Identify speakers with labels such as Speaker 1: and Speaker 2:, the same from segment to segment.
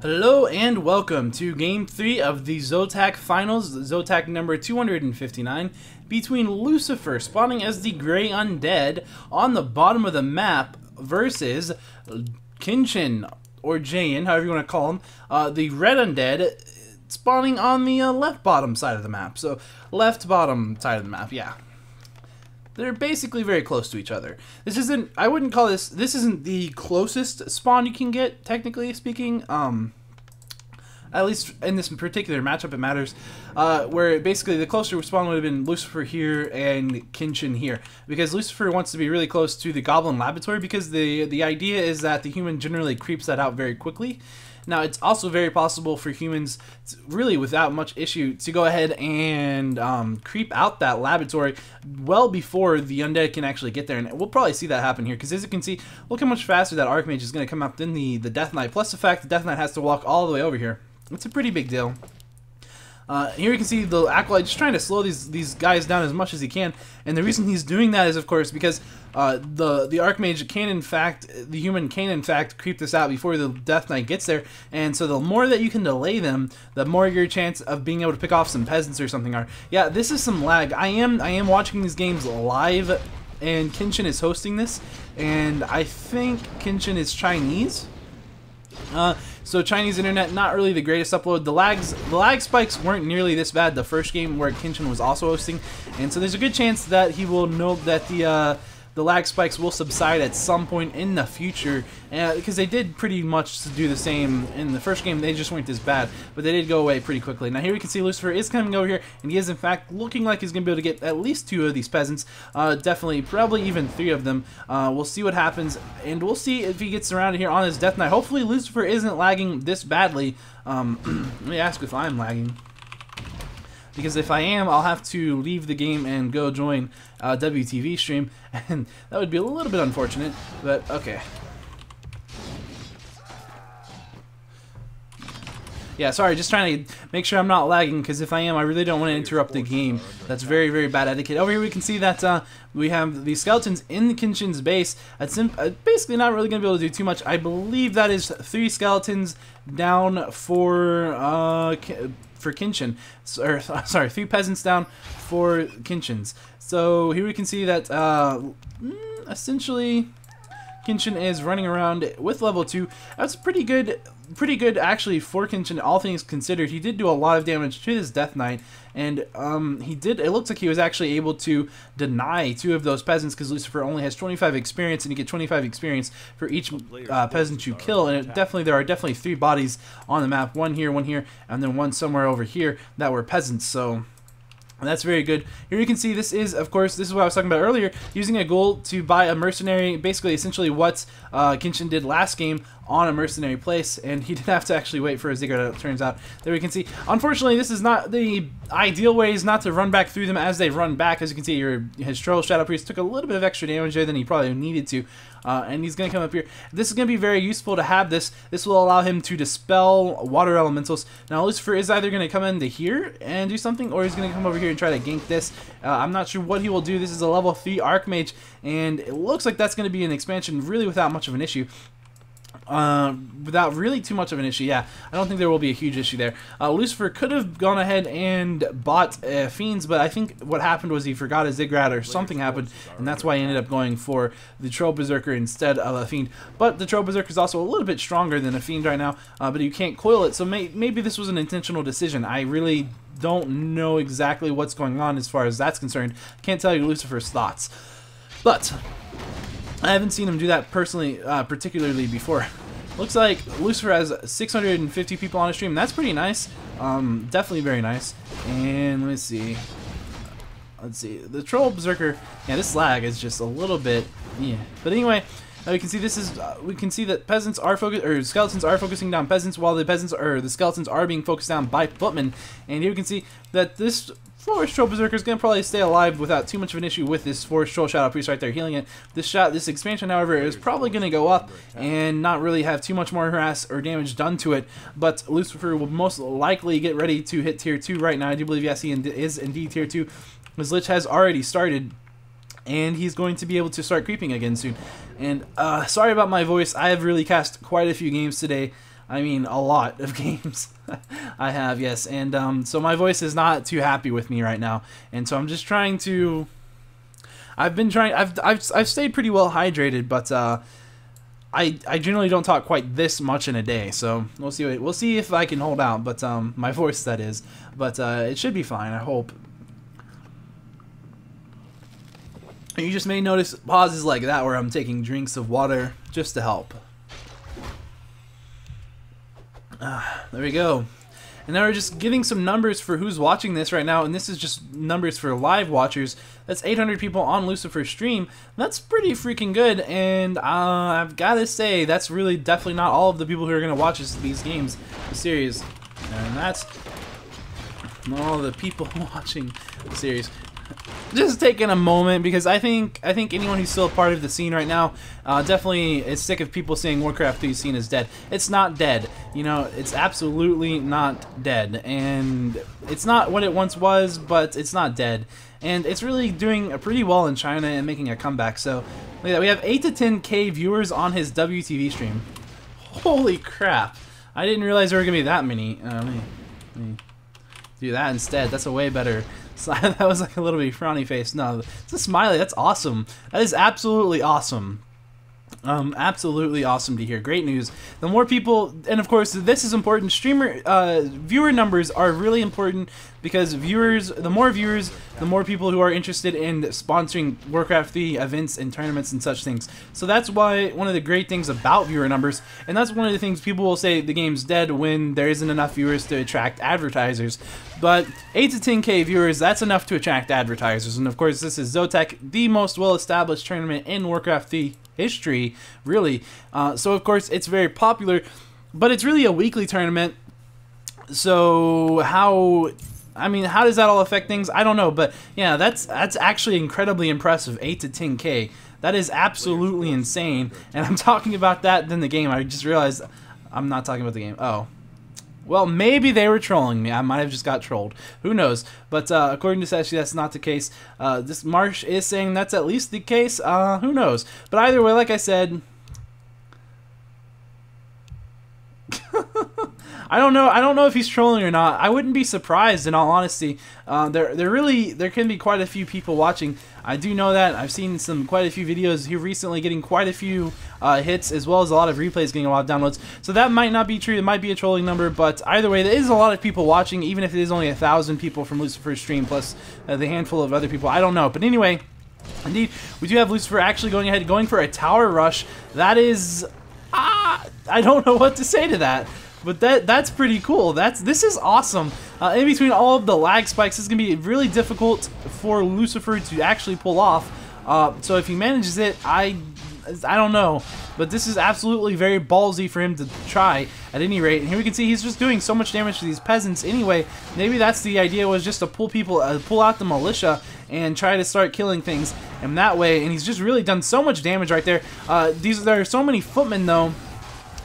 Speaker 1: Hello and welcome to Game 3 of the ZOTAC Finals, ZOTAC number 259, between Lucifer, spawning as the Grey Undead on the bottom of the map, versus Kenshin, or Jayan, however you want to call him, the Red Undead, spawning on the left bottom side of the map. So, left bottom side of the map, yeah. They're basically very close to each other. This isn't, I wouldn't call this isn't the closest spawn you can get, technically speaking. At least in this particular matchup it matters, where basically the closer spawn would have been Lucifer here and Kenshin here. Because Lucifer wants to be really close to the Goblin Laboratory, because the idea is that the human generally creeps that out very quickly. Now, it's also very possible for humans, really without much issue, to go ahead and creep out that laboratory well before the undead can actually get there. And we'll probably see that happen here, because as you can see, look how much faster that Archmage is going to come out than the Death Knight. Plus the fact the Death Knight has to walk all the way over here. It's a pretty big deal. Here you can see the Acolyte just trying to slow these guys down as much as he can, and the reason he's doing that is, of course, because the Archmage can, in fact, the human can, in fact, creep this out before the Death Knight gets there, and so the more that you can delay them, the more your chance of being able to pick off some peasants or something are. Yeah, this is some lag. I am watching these games live, and Kenshin is hosting this, and I think Kenshin is Chinese. So Chinese internet, not really the greatest upload. The lag spikes weren't nearly this bad the first game where Kenshin was also hosting, and so there's a good chance that he will know that the lag spikes will subside at some point in the future, because they did pretty much do the same in the first game. They just weren't as bad, but they did go away pretty quickly. Now here we can see Lucifer is coming over here, and he is in fact looking like he's going to be able to get at least 2 of these peasants, definitely, probably even 3 of them. We'll see what happens, and we'll see if he gets surrounded here on his Death Knight. Hopefully Lucifer isn't lagging this badly. Let me ask if I'm lagging. Because if I am, I'll have to leave the game and go join WC3 stream, and that would be a little bit unfortunate, but okay. Yeah, sorry, just trying to make sure I'm not lagging, because if I am, I really don't want to interrupt the game. That's very, very bad etiquette. Over here we can see that we have the skeletons in the Kenshin's base. That's basically not really going to be able to do too much. I believe that is 3 skeletons down for Kenshin, or sorry, 3 peasants down for Kenshin's. So here we can see that essentially Kenshin is running around with level 2. That's pretty good actually for Kenshin, all things considered. He did do a lot of damage to his Death Knight, and it looks like he was actually able to deny 2 of those peasants, because Lucifer only has 25 experience, and you get 25 experience for each peasant you kill, and there are definitely 3 bodies on the map, one here, and then one somewhere over here that were peasants, so that's very good. Here you can see this is, of course, this is what I was talking about earlier, using a gold to buy a mercenary, basically essentially what Kenshin did last game on a mercenary place, and he didn't have to actually wait for a ziggurat, it turns out. There we can see, unfortunately, this is not the ideal way, is not to run back through them as they run back. As you can see, his Troll Shadow Priest took a little bit of extra damage there than he probably needed to, and he's going to come up here. This is going to be very useful to have this. This will allow him to dispel water elementals. Now, Lucifer is either going to come into here and do something, or he's going to come over here and try to gank this. I'm not sure what he will do. This is a level 3 Archmage, and it looks like that's going to be an expansion really without much of an issue. Without really too much of an issue, yeah. I don't think there will be a huge issue there. Lucifer could have gone ahead and bought Fiends, but I think what happened was he forgot a Ziggurat or something happened, and that's why he ended up going for the Troll Berserker instead of a Fiend. But the Troll Berserker is also a little bit stronger than a Fiend right now, but you can't coil it, so maybe this was an intentional decision. I really don't know exactly what's going on as far as that's concerned. I can't tell you Lucifer's thoughts. But I haven't seen him do that personally, particularly before. Looks like Lucifer has 650 people on his stream. That's pretty nice. Definitely very nice. And let's see. The Troll Berserker. Yeah, this lag is just a little bit. Yeah. But anyway, we can see this is. We can see that peasants are skeletons are focusing down peasants, while the skeletons are being focused down by footmen. And here we can see that this Forest Troll Berserker is going to probably stay alive without too much of an issue with this Forest Troll Shadow Priest right there healing it. This expansion, however, is probably going to go up and not really have too much more harass or damage done to it, but Lucifer will most likely get ready to hit tier 2 right now. I do believe, yes, he is indeed tier 2. His Lich has already started, and he's going to be able to start creeping again soon. And sorry about my voice. I have really cast quite a few games today. I mean a lot of games. I have, yes, and so my voice is not too happy with me right now, and so I'm just trying to. I've stayed pretty well hydrated, but I generally don't talk quite this much in a day, so we'll see if I can hold out. But my voice, that is, but it should be fine, I hope. And you just may notice pauses like that where I'm taking drinks of water just to help. There we go. And now we're just getting some numbers for who's watching this right now, and this is just numbers for live watchers. That's 800 people on Lucifer's stream. That's pretty freaking good, and I've got to say, that's really definitely not all of the people who are going to watch these games, the series. And that's not all the people watching the series. Just taking a moment, because I think anyone who's still a part of the scene right now definitely is sick of people saying Warcraft 3 scene is dead. It's not dead. You know, it's absolutely not dead, and it's not what it once was, but it's not dead, and it's really doing pretty well in China and making a comeback. So look at that. We have 8 to 10K viewers on his WTV stream. Holy crap! I didn't realize there were gonna be that many. Let me do that instead. That's a way better. That was like a little bit frowny face. No, it's a smiley. That's awesome. That is absolutely awesome. Absolutely awesome to hear. Great news. The more people, and of course this is important, viewer numbers are really important, because the more viewers, the more people who are interested in sponsoring Warcraft 3 events and tournaments and such things. So that's why one of the great things about viewer numbers, and that's one of the things people will say the game's dead when there isn't enough viewers to attract advertisers. But 8 to 10K viewers, that's enough to attract advertisers. And of course this is ZOTAC, the most well-established tournament in Warcraft 3 history, really. So of course it's very popular, but it's really a weekly tournament. So how does that all affect things? I don't know, but yeah, that's actually incredibly impressive. 8 to 10K. That is absolutely insane. And I'm talking about that than the game. I just realized I'm not talking about the game. Oh. Well, maybe they were trolling me. I might have just got trolled. Who knows? But according to Seshi, that's not the case. This Marsh is saying that's at least the case. Who knows? But either way, like I said, I don't know if he's trolling or not. I wouldn't be surprised, in all honesty. There can be quite a few people watching. I do know that. I've seen quite a few videos here recently getting quite a few hits, as well as a lot of replays getting a lot of downloads. So that might not be true. It might be a trolling number, but either way, there is a lot of people watching, even if it is only 1,000 people from Lucifer's stream plus the handful of other people. I don't know, but anyway, indeed, we do have Lucifer actually going for a tower rush. That is, I don't know what to say to that. But that's pretty cool. This is awesome. In between all of the lag spikes, it's gonna be really difficult for Lucifer to actually pull off. So if he manages it, I don't know, but this is absolutely very ballsy for him to try. At any rate, and here we can see he's just doing so much damage to these peasants. Anyway, maybe that's the idea, was just to pull out the militia and try to start killing things in that way. And he's just really done so much damage right there. There are so many footmen though.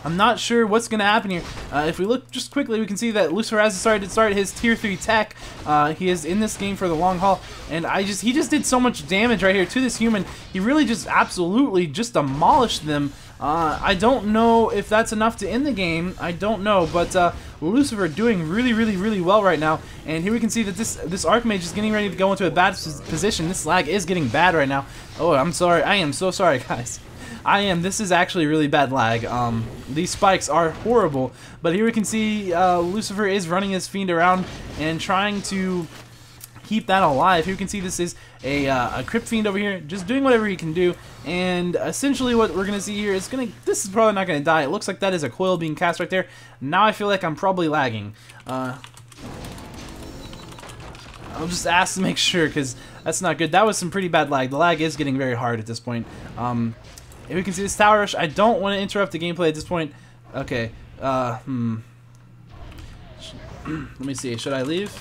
Speaker 1: I'm not sure what's going to happen here. If we look just quickly, we can see that Lucifer has started to start his tier 3 tech. He is in this game for the long haul, and he just did so much damage right here to this human. He really just absolutely just demolished them. I don't know if that's enough to end the game. I don't know, but Lucifer doing really well right now. And here we can see that this Archmage is getting ready to go into a bad position. This lag is getting bad right now. Oh, I'm sorry. I am so sorry, guys. This is actually really bad lag. These spikes are horrible, but here we can see Lucifer is running his fiend around and trying to keep that alive. Here we can see this is a Crypt Fiend over here, just doing whatever he can do, and essentially what we're gonna see here is this is probably not gonna die. It looks like that is a coil being cast right there. Now I feel like I'm probably lagging. I'll just ask to make sure, because that's not good. That was some pretty bad lag. The lag is getting very hard at this point. We can see this tower rush. I don't want to interrupt the gameplay at this point. Okay. Let me see. Should I leave?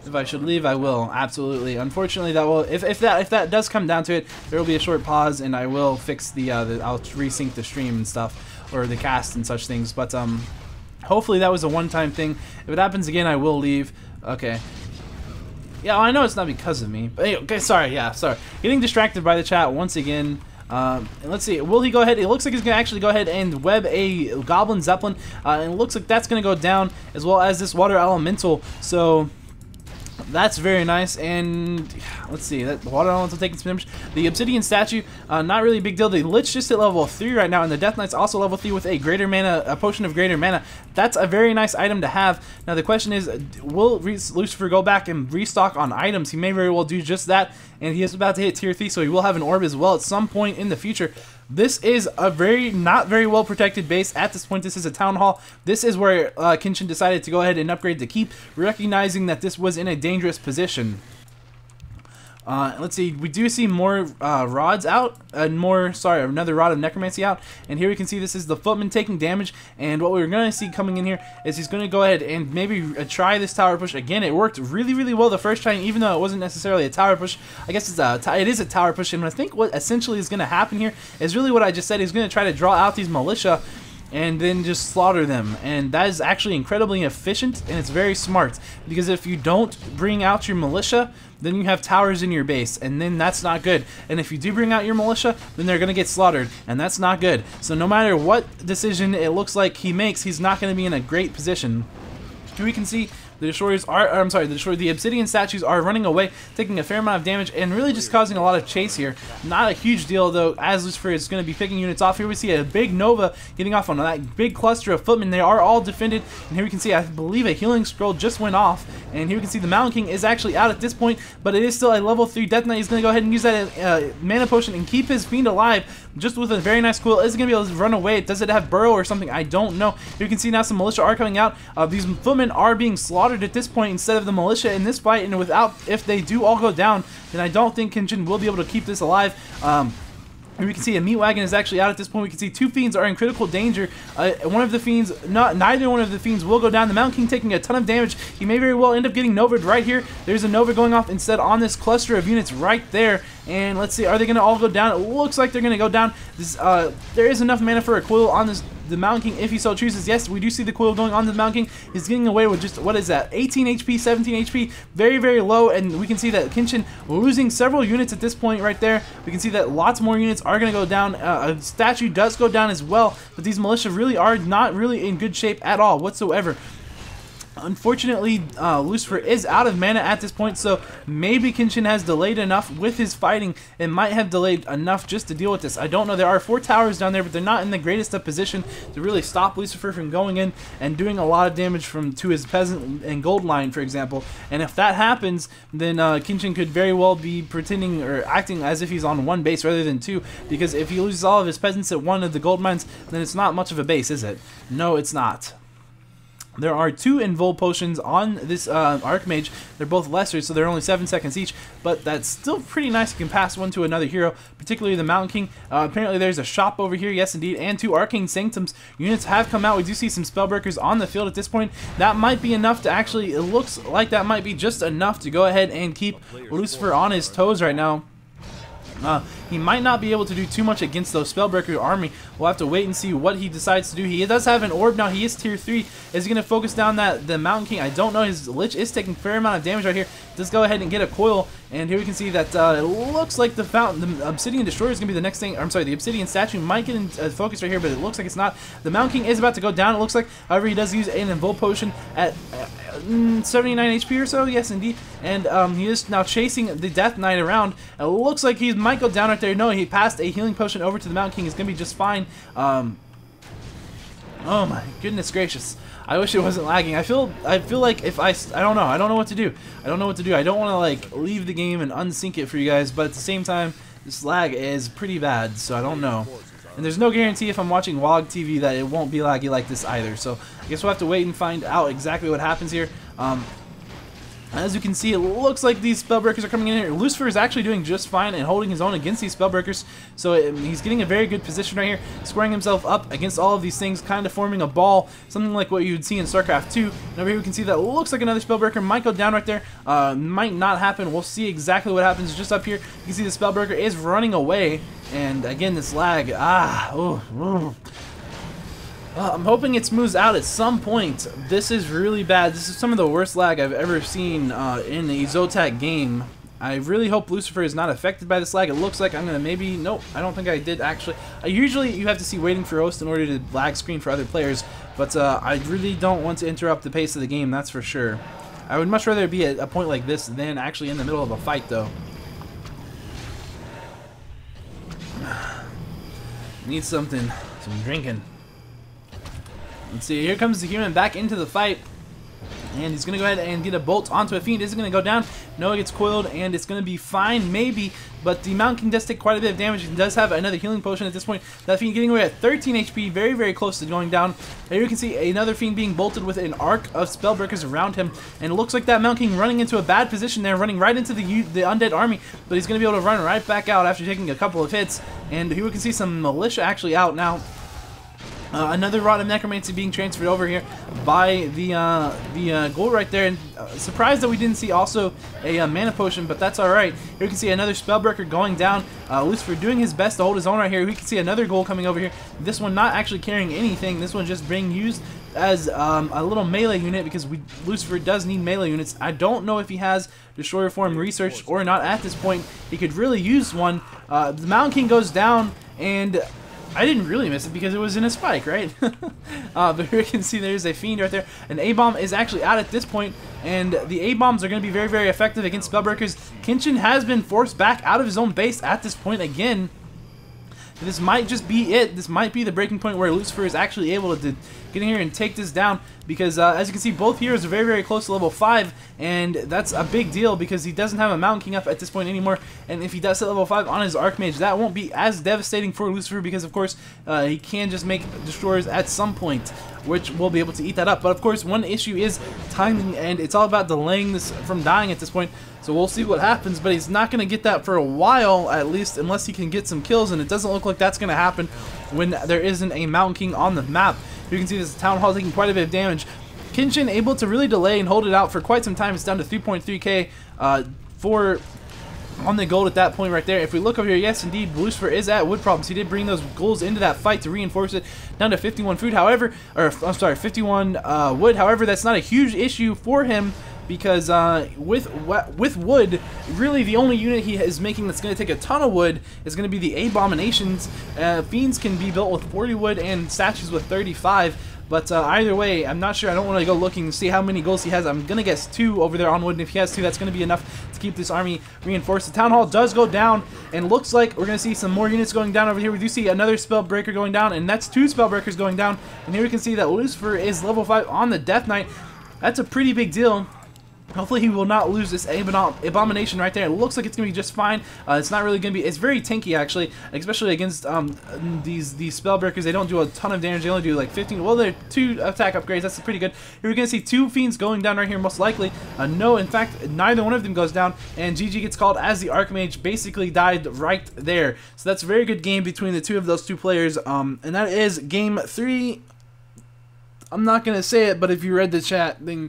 Speaker 1: If I should leave, I will. Absolutely. Unfortunately, that will. If that does come down to it, there will be a short pause, and I will fix I'll resync the stream and stuff, or the cast and such things. But hopefully that was a one-time thing. If it happens again, I will leave. Okay. Yeah, I know it's not because of me. But okay, sorry. Yeah, sorry. Getting distracted by the chat once again. And let's see, will he go ahead? It looks like he's going to actually go ahead and web a Goblin Zeppelin, and it looks like that's going to go down, as well as this Water Elemental. So that's very nice. And let's see, that the Water Elemental taking some damage. The Obsidian Statue, not really a big deal. The Lich just at level 3 right now, and the Death Knight's also level 3 with a greater mana, a potion of greater mana. That's a very nice item to have. Now the question is, will Lucifer go back and restock on items? He may very well do just that, and he is about to hit tier 3, so he will have an orb as well at some point in the future. This is a not very well protected base at this point. This is a town hall. This is where Kenshin decided to go ahead and upgrade the keep, recognizing that this was in a dangerous position. Let's see, we do see more rods out, and another rod of necromancy out, and here we can see this is the footman taking damage, and what we're going to see coming in here is he's going to go ahead and maybe try this tower push again. It worked really, really well the first time, even though it wasn't necessarily a tower push. I guess it is a tower push, and I think what essentially is going to happen here is really what I just said. He's going to try to draw out these militia and then just slaughter them, and that is actually incredibly efficient, and it's very smart, because if you don't bring out your militia, then you have towers in your base, and then that's not good. And if you do bring out your militia, then they're going to get slaughtered, and that's not good. So no matter what decision it looks like he makes, he's not going to be in a great position. Here we can see the destroyers are, the Obsidian Statues are running away, taking a fair amount of damage, and really just causing a lot of chase here. Not a huge deal, though, as Lucifer is going to be picking units off. Here we see a big Nova getting off on that big cluster of footmen. They are all defended, and here we can see, I believe, a healing scroll just went off, and here we can see the Mountain King is actually out at this point, but it is still a level 3 Death Knight. He's going to go ahead and use that mana potion and keep his fiend alive, just with a very nice coil. Is it going to be able to run away? Does it have burrow or something? I don't know. Here you can see now some militia are coming out. These footmen are being slaughtered at this point instead of the militia in this fight, and if they do all go down, then I don't think Kenshin will be able to keep this alive. Here we can see a meat wagon is actually out at this point. We can see two fiends are in critical danger. One of the fiends, neither one of the fiends will go down. The Mountain King taking a ton of damage. He may very well end up getting Nova'd right here. There's a Nova going off instead on this cluster of units right there. And let's see, are they going to all go down? It looks like they're going to go down. There is enough mana for a coil on the Mountain King if he so chooses. Yes, we do see the coil going on the Mountain King. He's getting away with just, what is that, 18 HP, 17 HP, very, very low, and we can see that Kenshin losing several units at this point right there. We can see that lots more units are going to go down. A statue does go down as well, but these militia really are not really in good shape at all whatsoever. Unfortunately, Lucifer is out of mana at this point, so maybe Kenshin has delayed enough with his fighting. It might have delayed enough just to deal with this. I don't know. There are 4 towers down there, but they're not in the greatest of position to really stop Lucifer from going in and doing a lot of damage to his peasant and gold line, for example. And if that happens, then Kenshin could very well be pretending or acting as if he's on 1 base rather than 2, because if he loses all of his peasants at 1 of the gold mines, then it's not much of a base, is it? No, it's not. There are 2 Invul potions on this Archmage. They're both lesser, so they're only 7 seconds each, but that's still pretty nice. You can pass one to another hero, particularly the Mountain King. Apparently there's a shop over here, yes indeed, and 2 Arcane Sanctums units have come out. We do see some Spellbreakers on the field at this point. That might be enough to actually, it looks like that might be just enough to go ahead and keep Lucifer on his toes right now. He might not be able to do too much against those Spellbreaker army. We'll have to wait and see what he decides to do. He does have an orb now. He is tier 3. Is he going to focus down the Mountain King? I don't know. His Lich is taking a fair amount of damage right here. Let's go ahead and get a coil. And here we can see that it looks like the Obsidian Destroyer is going to be the next thing. I'm sorry, the Obsidian Statue might get in focus right here, but it looks like it's not. The Mountain King is about to go down, it looks like. However, he does use an Invul Potion at 79 HP or so. Yes, indeed. And he is now chasing the Death Knight around. It looks like he might go down right there. No, he passed a healing potion over to the Mountain King. He's going to be just fine. Oh my goodness gracious. I wish it wasn't lagging. I feel like if I don't know what to do. I don't want to like leave the game and unsync it for you guys, but at the same time, this lag is pretty bad, so I don't know. And there's no guarantee if I'm watching WOG TV that it won't be laggy like this either. So I guess we'll have to wait and find out exactly what happens here. As you can see, it looks like these Spellbreakers are coming in here. Lucifer is actually doing just fine and holding his own against these Spellbreakers. So he's getting a very good position right here, squaring himself up against all of these things, kind of forming a ball, something like what you would see in StarCraft 2. And over here we can see that it looks like another Spellbreaker might go down right there. Might not happen. We'll see exactly what happens just up here. You can see the Spellbreaker is running away. And again, this lag. I'm hoping it smooths out at some point. This is really bad. This is some of the worst lag I've ever seen in a ZOTAC game. I really hope Lucifer is not affected by this lag. It looks like I'm going to maybe... Nope, I don't think I did actually. Usually you have to see waiting for host in order to lag screen for other players, but I really don't want to interrupt the pace of the game, that's for sure. I would much rather be at a point like this than actually in the middle of a fight, though. Need something. Some drinking. Let's see, here comes the human back into the fight. And he's going to go ahead and get a bolt onto a fiend. Is it going to go down? No, it gets coiled, and it's going to be fine, maybe. But the Mountain King does take quite a bit of damage. He does have another healing potion at this point. That fiend getting away at 13 HP, very, very close to going down. Here you can see another fiend being bolted with an arc of spellbreakers around him. And it looks like that Mountain King running into a bad position there, running right into the undead army. But he's going to be able to run right back out after taking a couple of hits. And here we can see some militia actually out now. Another Rod of Necromancy being transferred over here by the goal right there, and surprised that we didn't see also a mana potion, but that's alright. Here you can see another Spellbreaker going down. Lucifer doing his best to hold his own right here. We can see another goal coming over here. This one not actually carrying anything. This one just being used as a little melee unit because Lucifer does need melee units. I don't know if he has Destroyer Form researched or not at this point. He could really use one. The Mountain King goes down, and I didn't really miss it because it was in a spike, right? But here you can see there's a fiend right there. An A-bomb is actually out at this point, and the A-bombs are going to be very, very effective against spellbreakers. Kenshin has been forced back out of his own base at this point again. This might just be it. This might be the breaking point where Lucifer is actually able to get in here and take this down, because as you can see, both heroes are very, very close to level 5, and that's a big deal because he doesn't have a Mountain King up at this point anymore, and if he does hit level 5 on his Archmage, that won't be as devastating for Lucifer because, of course, he can just make destroyers at some point, which will be able to eat that up. But, of course, one issue is timing, and it's all about delaying this from dying at this point. So we'll see what happens, but he's not going to get that for a while, at least, unless he can get some kills, and it doesn't look like that's going to happen when there isn't a Mountain King on the map. You can see this Town Hall taking quite a bit of damage. Kenshin able to really delay and hold it out for quite some time. It's down to 3.3k for on the gold at that point right there. If we look over here, yes, indeed, Lucifer is at wood problems. He did bring those goals into that fight to reinforce it, down to 51 food, however, or I'm sorry, 51 wood. However, that's not a huge issue for him, because with wood, really the only unit he is making that's going to take a ton of wood is going to be the Abominations. Fiends can be built with 40 wood and statues with 35. But either way, I'm not sure. I don't want to go looking and see how many goals he has. I'm going to guess 2 over there on wood, and if he has 2, that's going to be enough to keep this army reinforced. The Town Hall does go down, and looks like we're going to see some more units going down over here. We do see another Spellbreaker going down, and that's 2 Spellbreakers going down. And here we can see that Lucifer is level 5 on the Death Knight. That's a pretty big deal. Hopefully he will not lose this Abomination right there. It looks like it's going to be just fine. It's not really going to be... It's very tanky, actually, especially against these Spellbreakers. They don't do a ton of damage. They only do like 15... Well, they're 2 attack upgrades. That's pretty good. Here we're going to see 2 Fiends going down right here, most likely. No, in fact, neither one of them goes down, and GG gets called as the Archmage basically died right there. So that's a very good game between the 2 of those 2 players, and that is Game 3. I'm not going to say it, but if you read the chat, then...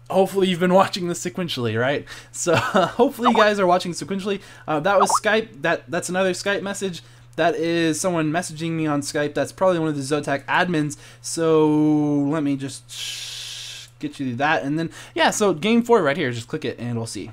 Speaker 1: hopefully you've been watching this sequentially, right? So hopefully you guys are watching sequentially. That was Skype. That's another Skype message. That is someone messaging me on Skype. That's probably one of the ZOTAC admins. So let me just get you that. And then, yeah, so game 4 right here. Just click it and we'll see.